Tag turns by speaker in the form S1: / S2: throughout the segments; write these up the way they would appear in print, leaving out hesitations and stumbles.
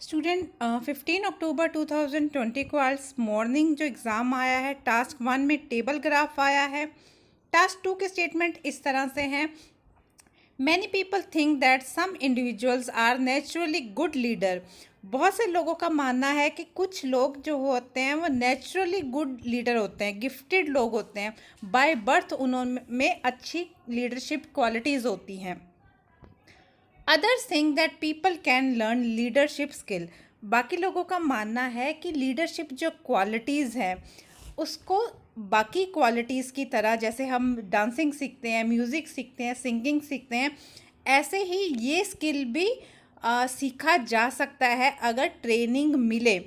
S1: Student 15 अक्टूबर 2020 को आज morning जो एग्ज़ाम आया है, टास्क 1 में टेबल ग्राफ आया है। टास्क 2 के स्टेटमेंट इस तरह से हैं। Many people think that some individuals are naturally good leader. बहुत से लोगों का मानना है कि कुछ लोग जो होते हैं वो नेचुरली गुड लीडर होते हैं, गिफ्टेड लोग होते हैं। बाय बर्थ उनमें अच्छी लीडरशिप क्वालिटीज़ होती हैं। Others think that people can learn leadership skill. बाकी लोगों का मानना है कि लीडरशिप जो क्वालिटीज़ है उसको बाकी क्वालिटीज़ की तरह, जैसे हम डांसिंग सीखते हैं, म्यूज़िक सीखते हैं, सिंगिंग सीखते हैं, ऐसे ही ये स्किल भी सीखा जा सकता है अगर ट्रेनिंग मिले।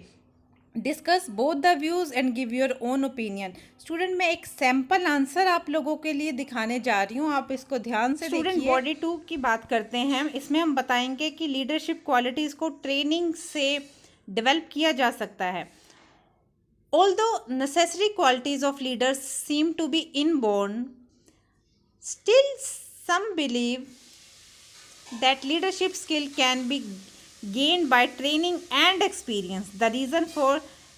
S1: Discuss both the views and give your own opinion. Student, मैं एक सैम्पल आंसर आप लोगों के लिए दिखाने जा रही हूँ, आप इसको ध्यान से देखिए। स्टूडेंट, बॉडी 2 की बात करते हैं। इसमें हम बताएंगे कि लीडरशिप क्वालिटीज़ को ट्रेनिंग से डेवलप किया जा सकता है। Although necessary qualities of leaders seem to be inborn, still some believe that leadership skill can be gained by training and experience. The reason for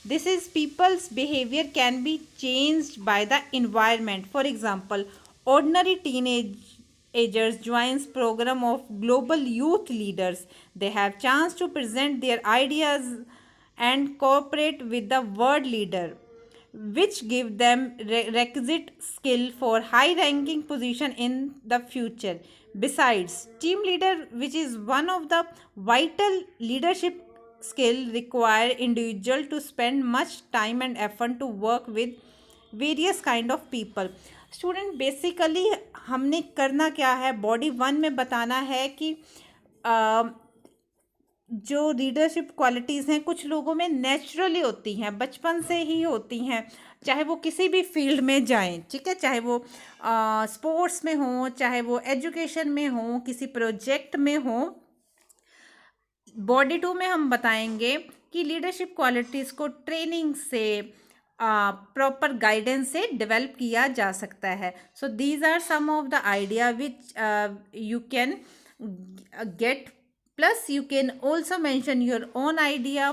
S1: this is people's behavior can be changed by the environment. For example, ordinary teenagers joins program of global youth leaders. They have chance to present their ideas and cooperate with the world leader, which give them requisite skill for high ranking position in the future. Besides, team leader, which is one of the vital leadership skill, require individual to spend much time and effort to work with various kind of people. Student, basically हमने करना क्या है, body 1 में बताना है कि जो leadership qualities हैं कुछ लोगों में नेचुरली होती हैं, बचपन से ही होती हैं, चाहे वो किसी भी फील्ड में जाएं, ठीक है, चाहे वो स्पोर्ट्स में हो, चाहे वो एजुकेशन में हो, किसी प्रोजेक्ट में हो। बॉडी 2 में हम बताएंगे कि लीडरशिप क्वालिटीज़ को ट्रेनिंग से, प्रॉपर गाइडेंस से डेवलप किया जा सकता है। So these are some of the idea which you can get, plus you can also mention your own idea.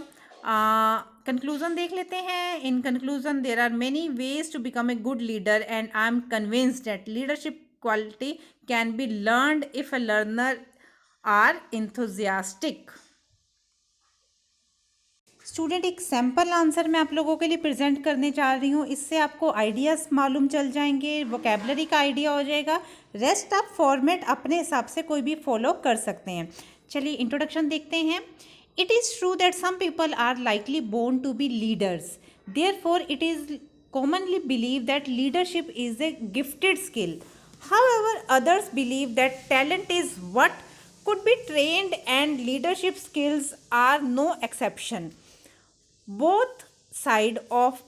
S1: Conclusion देख लेते हैं। In conclusion, there are many ways to become a good leader and I am convinced that leadership quality can be learned if a learner are enthusiastic. Student, एक sample answer मैं आप लोगों के लिए present करने जा रही हूँ। इससे आपको आइडियाज़ मालूम चल जाएंगे, वोकेबलरी का आइडिया हो जाएगा। रेस्ट आप फॉर्मेट अपने हिसाब से कोई भी फॉलो कर सकते हैं। चलिए इंट्रोडक्शन देखते हैं। It is true that some people are likely born to be leaders, therefore it is commonly believe that leadership is a gifted skill. However, others believe that talent is what could be trained and leadership skills are no exception. Both side of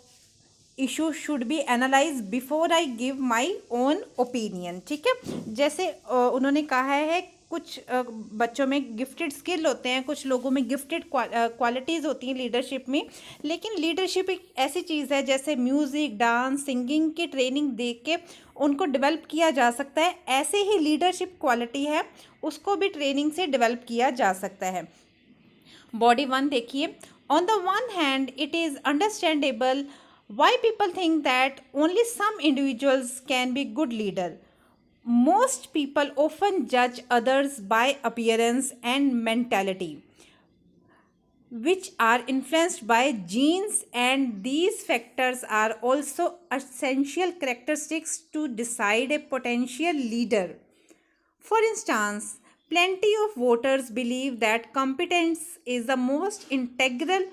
S1: issue should be analyzed before I give my own opinion. ठीक है, जैसे उन्होंने कहा है कुछ बच्चों में gifted skill होते हैं, कुछ लोगों में गिफ्टेड क्वालिटीज़ होती हैं लीडरशिप में। लेकिन लीडरशिप एक ऐसी चीज़ है जैसे म्यूज़िक, डांस, सिंगिंग की ट्रेनिंग दे के उनको डेवलप किया जा सकता है। ऐसे ही लीडरशिप क्वालिटी है, उसको भी ट्रेनिंग से डेवलप किया जा सकता है। बॉडी 1 देखिए। On the one hand, it is understandable why people think that only some individuals can be good leader. Most people often judge others by appearance and mentality, which are influenced by genes, and these factors are also essential characteristics to decide a potential leader. For instance, plenty of voters believe that competence is the most integral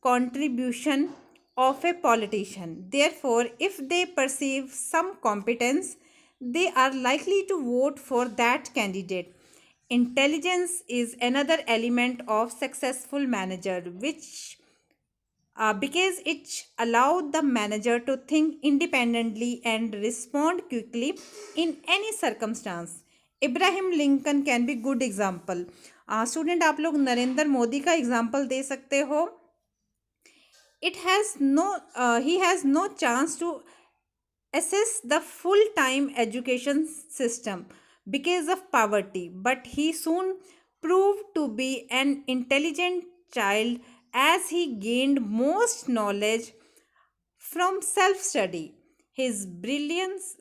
S1: contribution of a politician. Therefore, if they perceive some competence, they are likely to vote for that candidate. Intelligence is another element of successful manager, which because it allowed the manager to think independently and respond quickly in any circumstance. Abraham Lincoln can be good example. Student, आप लोग नरेंद्र मोदी का example दे सकते हो। He has no chance to assess the full-time education system because of poverty, but he soon proved to be an intelligent child as he gained most knowledge from self study. His brilliance